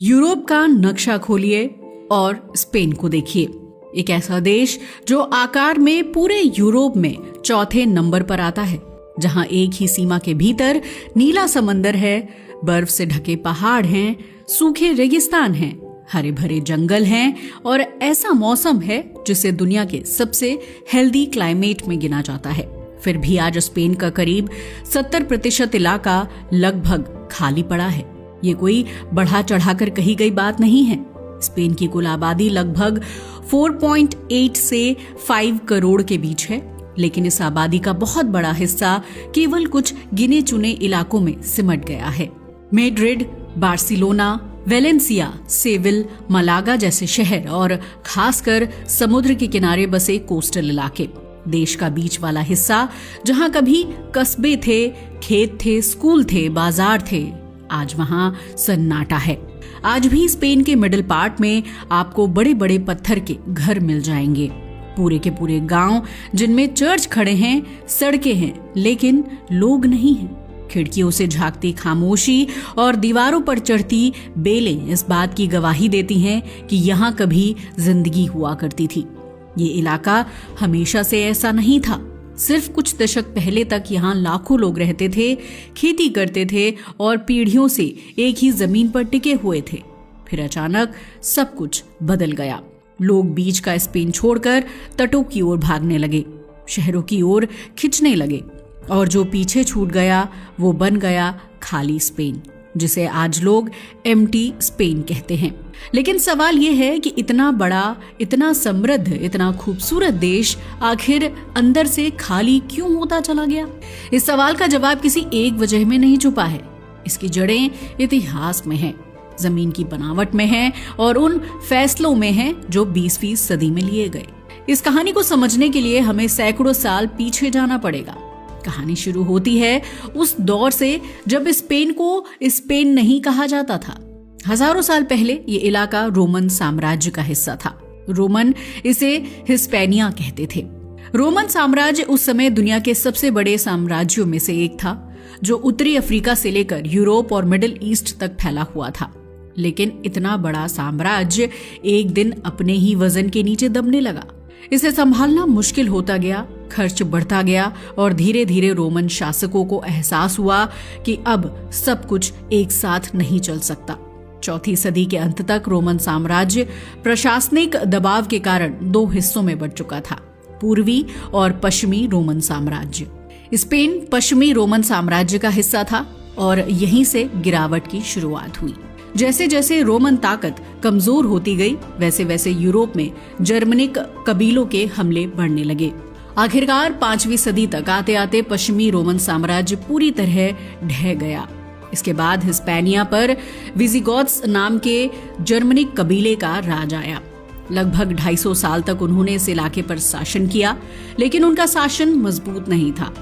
Europe का नक्शा खोलिए और स्पेन को देखिए। एक ऐसा देश जो आकार में पूरे यूरोप में चौथे नंबर पर आता है, जहां एक ही सीमा के भीतर नीला समंदर है, बर्फ से ढके पहाड़ हैं, सूखे रेगिस्तान हैं, हरे भरे जंगल हैं और ऐसा मौसम है जिसे दुनिया के सबसे हेल्दी क्लाइमेट में गिना जाता है। फिर भी आज स्पेन का करीब 70% इलाका लगभग खाली पड़ा है। ये कोई बढ़ा चढ़ाकर कही गई बात नहीं है। स्पेन की कुल आबादी लगभग 4.8 से 5 करोड़ के बीच है, लेकिन इस आबादी का बहुत बड़ा हिस्सा केवल कुछ गिने चुने इलाकों में सिमट गया है। Madrid, Barcelona, Valencia, swivel, Malaga जैसे शहर और खासकर समुद्र के किनारे बसे कोस्टल इलाके, देश का बीच वाला हिस्सा जहां कभी कस्बे थे, खेत थे, स्कूल थे, बाजार थे, आज वहां सन्नाटा है। आज भी स्पेन के मिडिल पार्ट में आपको बड़े बड़े पत्थर के घर मिल जाएंगे, पूरे के पूरे गांव जिनमें चर्च खड़े हैं, सड़कें हैं, लेकिन लोग नहीं हैं। खिड़कियों से झांकती खामोशी और दीवारों पर चढ़ती बेलें इस बात की गवाही देती हैं कि यहाँ कभी जिंदगी हुआ करती थी। ये इलाका हमेशा से ऐसा नहीं था। सिर्फ कुछ दशक पहले तक यहाँ लाखों लोग रहते थे, खेती करते थे और पीढ़ियों से एक ही जमीन पर टिके हुए थे। फिर अचानक सब कुछ बदल गया। लोग बीच का स्पेन छोड़कर तटों की ओर भागने लगे, शहरों की ओर खिंचने लगे, और जो पीछे छूट गया वो बन गया खाली स्पेन, जिसे आज लोग एम्प्टी स्पेन कहते हैं। लेकिन सवाल ये है कि इतना बड़ा, इतना समृद्ध, इतना खूबसूरत देश आखिर अंदर से खाली क्यों होता चला गया? इस सवाल का जवाब किसी एक वजह में नहीं छुपा है। इसकी जड़ें इतिहास में हैं, जमीन की बनावट में हैं और उन फैसलों में हैं जो 20वीं सदी में लिए गए। इस कहानी को समझने के लिए हमें सैकड़ों साल पीछे जाना पड़ेगा। कहानी शुरू होती है उस दौर से जब स्पेन को स्पेन नहीं कहा जाता था। हजारों साल पहले ये इलाका रोमन साम्राज्य का हिस्सा था। रोमन इसे हिस्पैनिया कहते थे। रोमन साम्राज्य उस समय दुनिया के सबसे बड़े साम्राज्यों में से एक था, जो उत्तरी अफ्रीका से लेकर यूरोप और मिडिल ईस्ट तक फैला हुआ था। लेकिन इतना बड़ा साम्राज्य एक दिन अपने ही वजन के नीचे दबने लगा। इसे संभालना मुश्किल होता गया, खर्च बढ़ता गया और धीरे धीरे रोमन शासकों को एहसास हुआ कि अब सब कुछ एक साथ नहीं चल सकता। चौथी सदी के अंत तक रोमन साम्राज्य प्रशासनिक दबाव के कारण 2 हिस्सों में बंट चुका था, पूर्वी और पश्चिमी रोमन साम्राज्य। स्पेन पश्चिमी रोमन साम्राज्य का हिस्सा था और यहीं से गिरावट की शुरुआत हुई। जैसे जैसे रोमन ताकत कमजोर होती गई, वैसे वैसे यूरोप में जर्मनिक कबीलों के हमले बढ़ने लगे। आखिरकार 5वीं सदी तक आते आते पश्चिमी रोमन साम्राज्य पूरी तरह ढह गया। इसके बाद हिस्पैनिया पर विजिगॉथ्स नाम के जर्मनिक कबीले का राज आया। लगभग 250 साल तक उन्होंने इस इलाके पर शासन किया, लेकिन उनका शासन मजबूत नहीं था।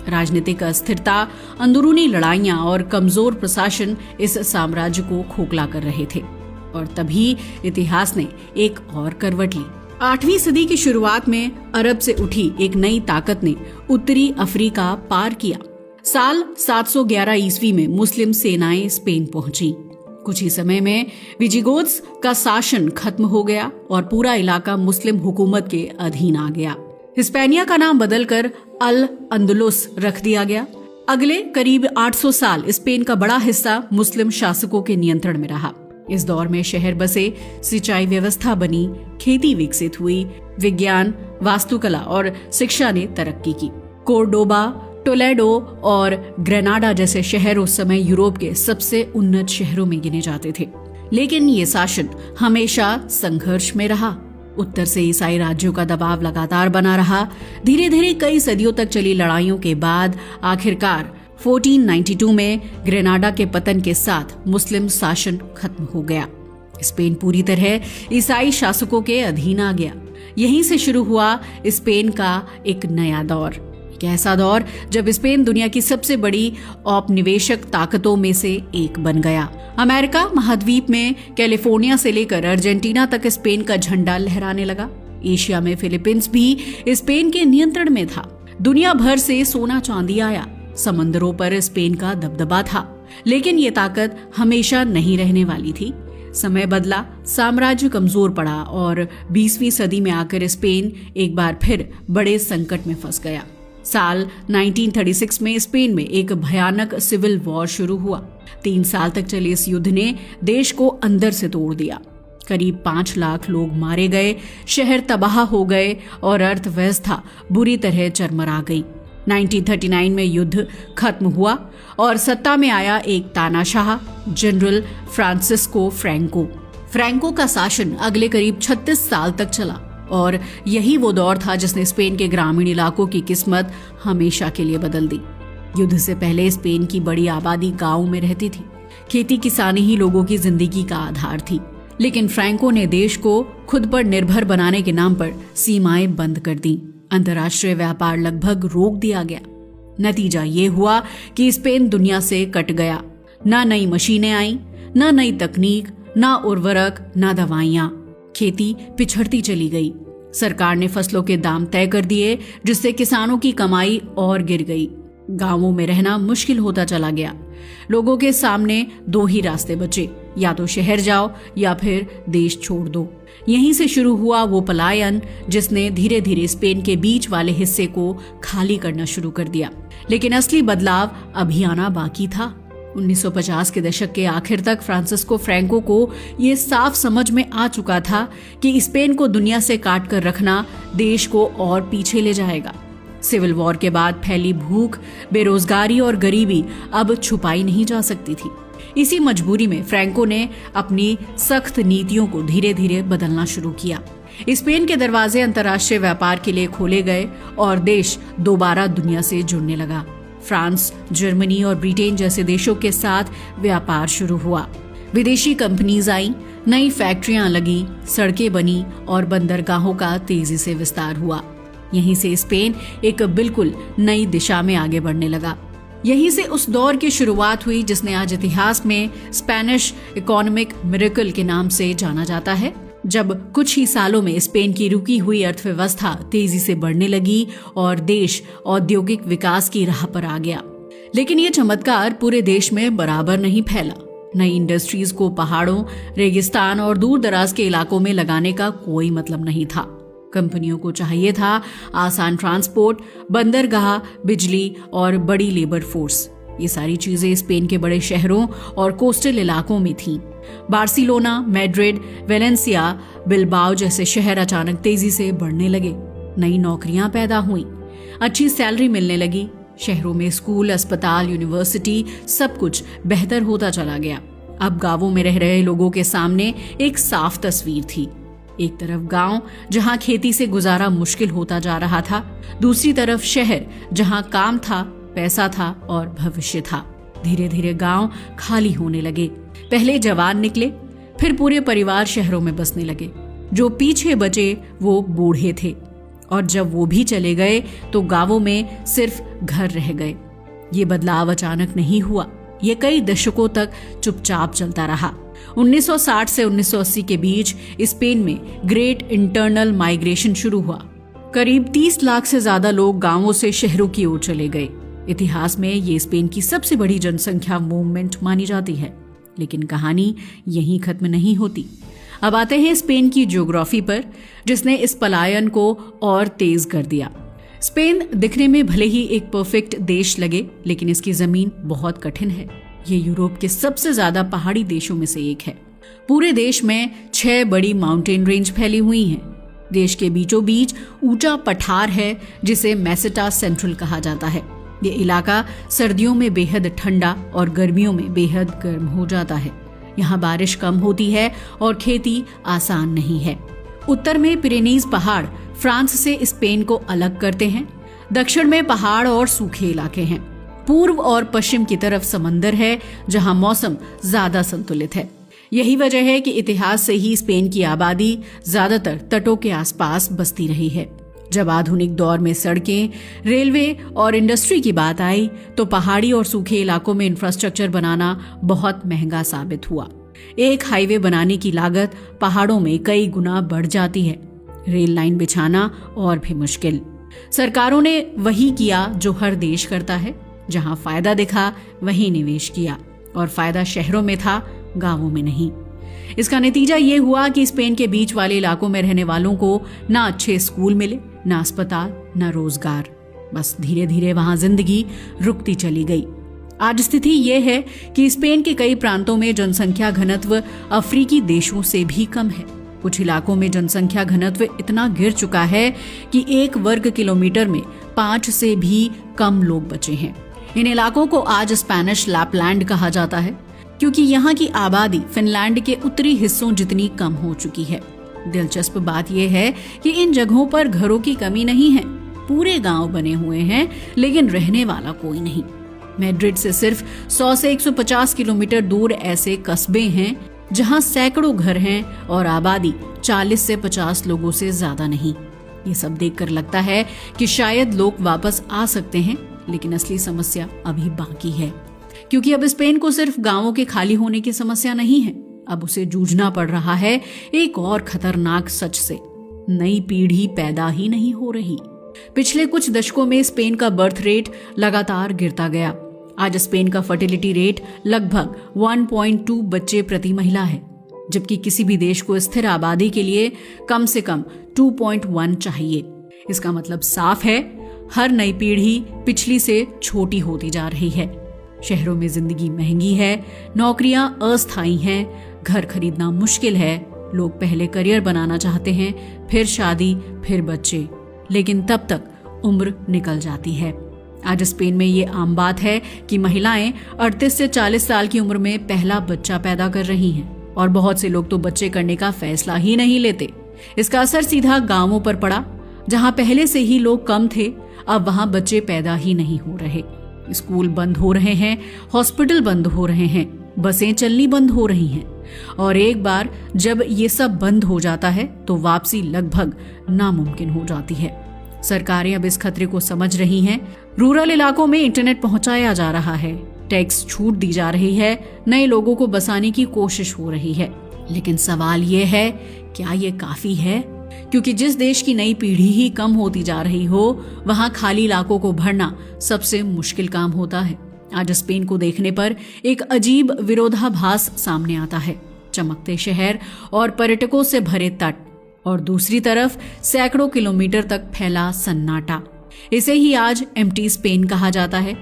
राजनीतिक अस्थिरता, अंदरूनी लड़ाइयां और कमजोर प्रशासन इस साम्राज्य को खोखला कर रहे थे। और तभी इतिहास ने एक और करवट ली। 8वीं सदी की शुरुआत में अरब से उठी एक नई ताकत ने उत्तरी अफ्रीका पार किया। साल 711 ईस्वी में मुस्लिम सेनाएं स्पेन पहुंची। कुछ ही समय में विजिगोथ्स का शासन खत्म हो गया और पूरा इलाका मुस्लिम हुकूमत के अधीन आ गया। हिस्पैनिया का नाम बदलकर अल अंदलुस रख दिया गया। अगले करीब 800 साल स्पेन का बड़ा हिस्सा मुस्लिम शासकों के नियंत्रण में रहा। इस दौर में शहर बसे, सिंचाई व्यवस्था बनी, खेती विकसित हुई, विज्ञान, वास्तुकला और शिक्षा ने तरक्की की। कोर्डोबा, टोलेडो और ग्रेनाडा जैसे शहर उस समय यूरोप के सबसे उन्नत शहरों में गिने जाते थे। लेकिन ये शासन हमेशा संघर्ष में रहा। उत्तर से ईसाई राज्यों का दबाव लगातार बना रहा। धीरे धीरे कई सदियों तक चली लड़ाइयों के बाद आखिरकार 1492 में ग्रेनाडा के पतन के साथ मुस्लिम शासन खत्म हो गया। स्पेन पूरी तरह ईसाई शासकों के अधीन आ गया। यहीं से शुरू हुआ स्पेन का एक नया दौर, एक ऐसा दौर जब स्पेन दुनिया की सबसे बड़ी औपनिवेशिक ताकतों में से एक बन गया। अमेरिका महाद्वीप में कैलिफोर्निया से लेकर अर्जेंटीना तक स्पेन का झंडा लहराने लगा। एशिया में फिलीपींस भी स्पेन के नियंत्रण में था। दुनिया भर से सोना चांदी आया। समंदरों पर स्पेन का दबदबा था। लेकिन ये ताकत हमेशा नहीं रहने वाली थी। समय बदला, साम्राज्य कमजोर पड़ा और 20वीं सदी में आकर स्पेन एक बार फिर बड़े संकट में फंस गया। साल 1936 में स्पेन में एक भयानक सिविल वॉर शुरू हुआ। 3 साल तक चले इस युद्ध ने देश को अंदर से तोड़ दिया। करीब 5 लाख लोग मारे गए, शहर तबाह हो गए और अर्थव्यवस्था बुरी तरह चरमरा गई। 1939 में युद्ध खत्म हुआ और सत्ता में आया एक तानाशाह जनरल फ्रांसिस्को फ्रैंको। फ्रैंको का शासन अगले करीब 36 साल तक चला और यही वो दौर था जिसने स्पेन के ग्रामीण इलाकों की किस्मत हमेशा के लिए बदल दी। युद्ध से पहले स्पेन की बड़ी आबादी गांव में रहती थी। खेती किसानी ही लोगों की जिंदगी का आधार थी। लेकिन फ्रैंको ने देश को खुद पर निर्भर बनाने के नाम पर सीमाएं बंद कर दी। अंतर्राष्ट्रीय व्यापार लगभग रोक दिया गया। नतीजा ये हुआ कि स्पेन दुनिया से कट गया। ना नई मशीनें आईं, ना नई तकनीक, ना उर्वरक, ना दवाइयां। खेती पिछड़ती चली गई। सरकार ने फसलों के दाम तय कर दिए, जिससे किसानों की कमाई और गिर गई। गांवों में रहना मुश्किल होता चला गया। लोगों के सामने 2 ही रास्ते बचे, या तो शहर जाओ या फिर देश छोड़ दो। यहीं से शुरू हुआ वो पलायन जिसने धीरे धीरे स्पेन के बीच वाले हिस्से को खाली करना शुरू कर दिया। लेकिन असली बदलाव अभी आना बाकी था। 1950 के दशक के आखिर तक फ्रांसिस्को फ्रैंको को ये साफ समझ में आ चुका था कि स्पेन को दुनिया से काट कर रखना देश को और पीछे ले जाएगा। सिविल वॉर के बाद फैली भूख, बेरोजगारी और गरीबी अब छुपाई नहीं जा सकती थी। इसी मजबूरी में फ्रैंको ने अपनी सख्त नीतियों को धीरे धीरे बदलना शुरू किया। स्पेन के दरवाजे अंतर्राष्ट्रीय व्यापार के लिए खोले गए और देश दोबारा दुनिया से जुड़ने लगा। फ्रांस, जर्मनी और ब्रिटेन जैसे देशों के साथ व्यापार शुरू हुआ। विदेशी कंपनीज आई, नई फैक्ट्रियां लगी, सड़कें बनी और बंदरगाहों का तेजी से विस्तार हुआ। यहीं से स्पेन एक बिल्कुल नई दिशा में आगे बढ़ने लगा। यहीं से उस दौर की शुरुआत हुई जिसने आज इतिहास में स्पेनिश इकोनॉमिक मिरेकल के नाम से जाना जाता है, जब कुछ ही सालों में स्पेन की रुकी हुई अर्थव्यवस्था तेजी से बढ़ने लगी और देश औद्योगिक विकास की राह पर आ गया। लेकिन ये चमत्कार पूरे देश में बराबर नहीं फैला। नई इंडस्ट्रीज को पहाड़ों, रेगिस्तान और दूर दराज के इलाकों में लगाने का कोई मतलब नहीं था। कंपनियों को चाहिए था आसान ट्रांसपोर्ट, बंदरगाह, बिजली और बड़ी लेबर फोर्स। ये सारी चीजें स्पेन के बड़े शहरों और कोस्टल इलाकों में थीं। बार्सिलोना, मैड्रिड, वेलेंसिया, बिलबाओ जैसे शहर अचानक तेजी से बढ़ने लगे। नई नौकरियां पैदा हुईं, अच्छी सैलरी मिलने लगी। शहरों में स्कूल, अस्पताल, यूनिवर्सिटी, सब कुछ बेहतर होता चला गया। अब गांवों में रह रहे लोगों के सामने एक साफ तस्वीर थी। एक तरफ गांव जहां खेती से गुजारा मुश्किल होता जा रहा था, दूसरी तरफ शहर जहां काम था, पैसा था और भविष्य था। धीरे धीरे गांव खाली होने लगे। पहले जवान निकले, फिर पूरे परिवार शहरों में बसने लगे। जो पीछे बचे वो बूढ़े थे और जब वो भी चले गए तो गांवों में सिर्फ घर रह गए। ये बदलाव अचानक नहीं हुआ, ये कई दशकों तक चुपचाप चलता रहा। 1960 से 1980 के बीच स्पेन में ग्रेट इंटरनल माइग्रेशन शुरू हुआ। करीब 30 लाख से ज्यादा लोग गांवों से शहरों की ओर चले गए। इतिहास में ये स्पेन की सबसे बड़ी जनसंख्या मूवमेंट मानी जाती है। लेकिन कहानी यहीं खत्म नहीं होती। अब आते हैं स्पेन की ज्योग्राफी पर, जिसने इस पलायन को और तेज कर दिया। स्पेन दिखने में भले ही एक परफेक्ट देश लगे, लेकिन इसकी जमीन बहुत कठिन है। ये यूरोप के सबसे ज्यादा पहाड़ी देशों में से एक है। पूरे देश में 6 बड़ी माउंटेन रेंज फैली हुई हैं। देश के बीचों बीच ऊंचा पठार है जिसे मेसेटा सेंट्रल कहा जाता है। ये इलाका सर्दियों में बेहद ठंडा और गर्मियों में बेहद गर्म हो जाता है। यहाँ बारिश कम होती है और खेती आसान नहीं है। उत्तर में पिरेनीज पहाड़ फ्रांस से स्पेन को अलग करते हैं। दक्षिण में पहाड़ और सूखे इलाके हैं। पूर्व और पश्चिम की तरफ समंदर है, जहां मौसम ज्यादा संतुलित है। यही वजह है कि इतिहास से ही स्पेन की आबादी ज्यादातर तटों के आसपास बसती रही है। जब आधुनिक दौर में सड़कें, रेलवे और इंडस्ट्री की बात आई तो पहाड़ी और सूखे इलाकों में इंफ्रास्ट्रक्चर बनाना बहुत महंगा साबित हुआ। एक हाईवे बनाने की लागत पहाड़ों में कई गुना बढ़ जाती है। रेल लाइन बिछाना और भी मुश्किल। सरकारों ने वही किया जो हर देश करता है, जहां फायदा दिखा वहीं निवेश किया, और फायदा शहरों में था, गांवों में नहीं। इसका नतीजा ये हुआ कि स्पेन के बीच वाले इलाकों में रहने वालों को ना अच्छे स्कूल मिले, ना अस्पताल, ना रोजगार। बस धीरे धीरे वहां जिंदगी रुकती चली गई। आज स्थिति यह है कि स्पेन के कई प्रांतों में जनसंख्या घनत्व अफ्रीकी देशों से भी कम है। कुछ इलाकों में जनसंख्या घनत्व इतना गिर चुका है कि 1 वर्ग किलोमीटर में 5 से भी कम लोग बचे हैं। इन इलाकों को आज स्पेनिश लैपलैंड कहा जाता है, क्योंकि यहाँ की आबादी फिनलैंड के उत्तरी हिस्सों जितनी कम हो चुकी है। दिलचस्प बात यह है कि इन जगहों पर घरों की कमी नहीं है, पूरे गांव बने हुए हैं, लेकिन रहने वाला कोई नहीं। मैड्रिड से सिर्फ 100 से 150 किलोमीटर दूर ऐसे कस्बे हैं जहां सैकड़ों घर हैं और आबादी 40 से 50 लोगों से ज्यादा नहीं। ये सब देखकर लगता है कि शायद लोग वापस आ सकते हैं, लेकिन असली समस्या अभी बाकी है, क्योंकि अब स्पेन को सिर्फ गांवों के खाली होने की समस्या नहीं है, अब उसे जूझना पड़ रहा है एक और खतरनाक सच से। नई पीढ़ी पैदा ही नहीं हो रही। पिछले कुछ दशकों में स्पेन का बर्थ रेट लगातार गिरता गया। आज स्पेन का फर्टिलिटी रेट लगभग 1.2 बच्चे प्रति महिला है, जबकि किसी भी देश को स्थिर आबादी के लिए कम से कम 2.1 चाहिए। इसका मतलब साफ है, हर नई पीढ़ी पिछली से छोटी होती जा रही है। शहरों में जिंदगी महंगी है, नौकरियां अस्थायी हैं, घर खरीदना मुश्किल है, लोग पहले करियर बनाना चाहते हैं, फिर शादी, फिर बच्चे, लेकिन तब तक उम्र निकल जाती है। आज स्पेन में ये आम बात है कि महिलाएं 38 से 40 साल की उम्र में पहला बच्चा पैदा कर रही हैं, और बहुत से लोग तो बच्चे करने का फैसला ही नहीं लेते। इसका असर सीधा गांवों पर पड़ा। जहां पहले से ही लोग कम थे, अब वहां बच्चे पैदा ही नहीं हो रहे। स्कूल बंद हो रहे हैं, हॉस्पिटल बंद हो रहे हैं, बसें चलनी बंद हो रही हैं, और एक बार जब ये सब बंद हो जाता है तो वापसी लगभग नामुमकिन हो जाती है। सरकारें अब इस खतरे को समझ रही हैं। रूरल इलाकों में इंटरनेट पहुंचाया जा रहा है, टैक्स छूट दी जा रही है, नए लोगों को बसाने की कोशिश हो रही है। लेकिन सवाल ये है, क्या ये काफी है? क्योंकि जिस देश की नई पीढ़ी ही कम होती जा रही हो, वहां खाली इलाकों को भरना सबसे मुश्किल काम होता है। आज स्पेन को देखने पर एक अजीब विरोधाभास सामने आता है। चमकते शहर और पर्यटकों से भरे तट, और दूसरी तरफ सैकड़ों किलोमीटर तक फैला सन्नाटा। इसे ही आज एम्प्टी स्पेन कहा जाता है।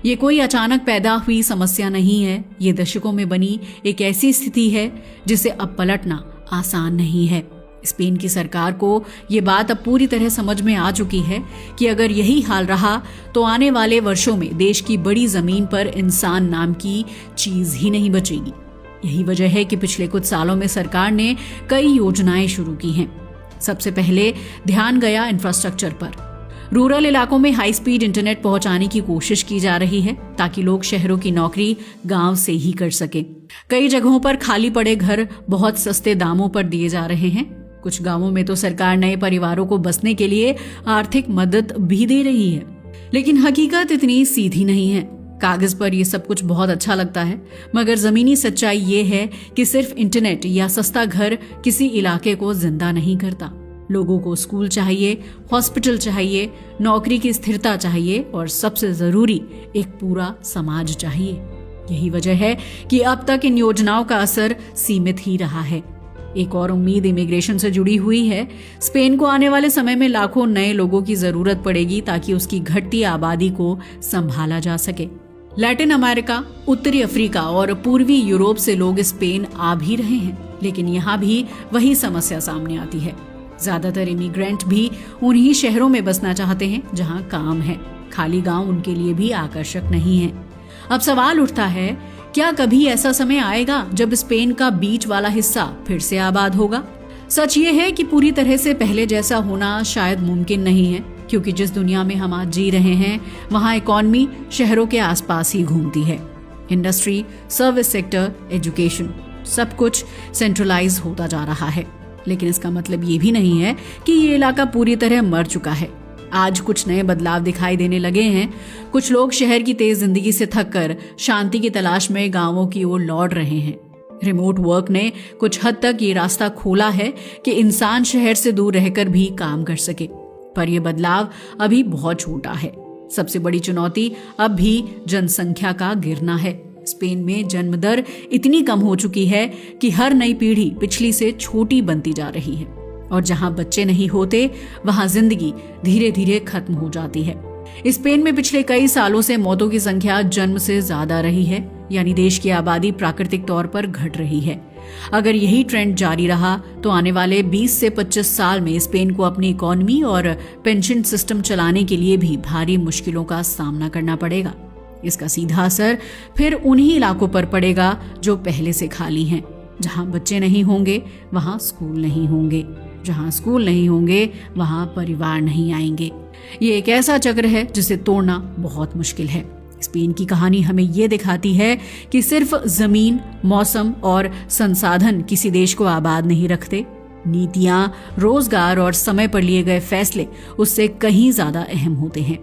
ये कोई अचानक पैदा हुई समस्या नहीं है, ये दशकों में बनी एक ऐसी स्थिति है जिसे अब पलटना आसान नहीं है। स्पेन की सरकार को ये बात अब पूरी तरह समझ में आ चुकी है कि अगर यही हाल रहा तो आने वाले वर्षों में देश की बड़ी जमीन पर इंसान नाम की चीज ही नहीं बचेगी। यही वजह है कि पिछले कुछ सालों में सरकार ने कई योजनाएं शुरू की हैं। सबसे पहले ध्यान गया इंफ्रास्ट्रक्चर पर। रूरल इलाकों में हाई स्पीड इंटरनेट पहुंचाने की कोशिश की जा रही है, ताकि लोग शहरों की नौकरी गांव से ही कर सके। कई जगहों पर खाली पड़े घर बहुत सस्ते दामों पर दिए जा रहे हैं। कुछ गांवों में तो सरकार नए परिवारों को बसने के लिए आर्थिक मदद भी दे रही है। लेकिन हकीकत इतनी सीधी नहीं है। कागज पर ये सब कुछ बहुत अच्छा लगता है, मगर जमीनी सच्चाई ये है कि सिर्फ इंटरनेट या सस्ता घर किसी इलाके को जिंदा नहीं करता। लोगों को स्कूल चाहिए, हॉस्पिटल चाहिए, नौकरी की स्थिरता चाहिए, और सबसे जरूरी एक पूरा समाज चाहिए। यही वजह है कि अब तक इन योजनाओं का असर सीमित ही रहा है। एक और उम्मीद इमिग्रेशन से जुड़ी हुई है। स्पेन को आने वाले समय में लाखों नए लोगों की जरूरत पड़ेगी, ताकि उसकी घटती आबादी को संभाला जा सके। लैटिन अमेरिका, उत्तरी अफ्रीका और पूर्वी यूरोप से लोग स्पेन आ भी रहे हैं, लेकिन यहाँ भी वही समस्या सामने आती है। ज्यादातर इमिग्रेंट भी उन्हीं शहरों में बसना चाहते हैं जहाँ काम है। खाली गांव उनके लिए भी आकर्षक नहीं है। अब सवाल उठता है, क्या कभी ऐसा समय आएगा जब स्पेन का बीच वाला हिस्सा फिर से आबाद होगा? सच ये है कि पूरी तरह से पहले जैसा होना शायद मुमकिन नहीं है, क्योंकि जिस दुनिया में हम आज जी रहे हैं वहाँ इकॉनमी शहरों के आसपास ही घूमती है। इंडस्ट्री, सर्विस सेक्टर, एजुकेशन, सब कुछ सेंट्रलाइज होता जा रहा है। लेकिन इसका मतलब ये भी नहीं है कि ये इलाका पूरी तरह मर चुका है। आज कुछ नए बदलाव दिखाई देने लगे हैं। कुछ लोग शहर की तेज जिंदगी से थककर शांति की तलाश में गांवों की ओर लौट रहे हैं। रिमोट वर्क ने कुछ हद तक ये रास्ता खोला है कि इंसान शहर से दूर रहकर भी काम कर सके, पर यह बदलाव अभी बहुत छोटा है। सबसे बड़ी चुनौती अब भी जनसंख्या का गिरना है। स्पेन में जन्म दर इतनी कम हो चुकी है कि हर नई पीढ़ी पिछली से छोटी बनती जा रही है और जहां बच्चे नहीं होते वहां जिंदगी धीरे धीरे खत्म हो जाती है। स्पेन में पिछले कई सालों से मौतों की संख्या जन्म से ज्यादा रही है, यानी देश की आबादी प्राकृतिक तौर पर घट रही है। अगर यही ट्रेंड जारी रहा तो आने वाले 20 से 25 साल में स्पेन को अपनी इकोनॉमी और पेंशन सिस्टम चलाने के लिए भी भारी मुश्किलों का सामना करना पड़ेगा। इसका सीधा असर फिर उन्हीं इलाकों पर पड़ेगा जो पहले से खाली हैं। जहां बच्चे नहीं होंगे वहां स्कूल नहीं होंगे, जहां स्कूल नहीं होंगे वहां परिवार नहीं आएंगे। ये एक ऐसा चक्र है जिसे तोड़ना बहुत मुश्किल है। स्पेन की कहानी हमें ये दिखाती है कि सिर्फ जमीन, मौसम और संसाधन किसी देश को आबाद नहीं रखते। नीतियां, रोजगार और समय पर लिए गए फैसले उससे कहीं ज्यादा अहम होते हैं।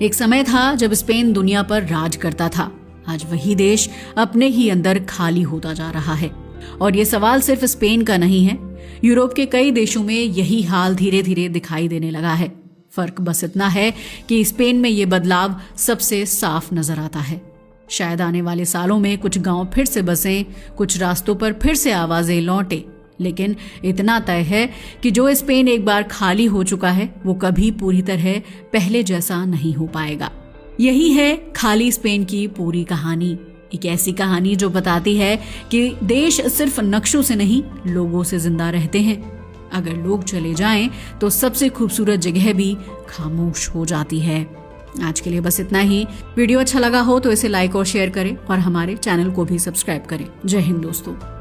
एक समय था जब स्पेन दुनिया पर राज करता था। आज वही देश अपने ही अंदर खाली होता जा रहा है। और ये सवाल सिर्फ स्पेन का नहीं है, यूरोप के कई देशों में यही हाल धीरे धीरे दिखाई देने लगा है। फर्क बस इतना है कि स्पेन में ये बदलाव सबसे साफ नजर आता है। शायद आने वाले सालों में कुछ गांव फिर से बसें, कुछ रास्तों पर फिर से आवाजें लौटे, लेकिन इतना तय है कि जो स्पेन एक बार खाली हो चुका है वो कभी पूरी तरह पहले जैसा नहीं हो पाएगा। यही है खाली स्पेन की पूरी कहानी। एक ऐसी कहानी जो बताती है कि देश सिर्फ नक्शों से नहीं, लोगों से जिंदा रहते हैं। अगर लोग चले जाएं तो सबसे खूबसूरत जगह भी खामोश हो जाती है। आज के लिए बस इतना ही। वीडियो अच्छा लगा हो तो इसे लाइक और शेयर करें और हमारे चैनल को भी सब्सक्राइब करें। जय हिंद दोस्तों।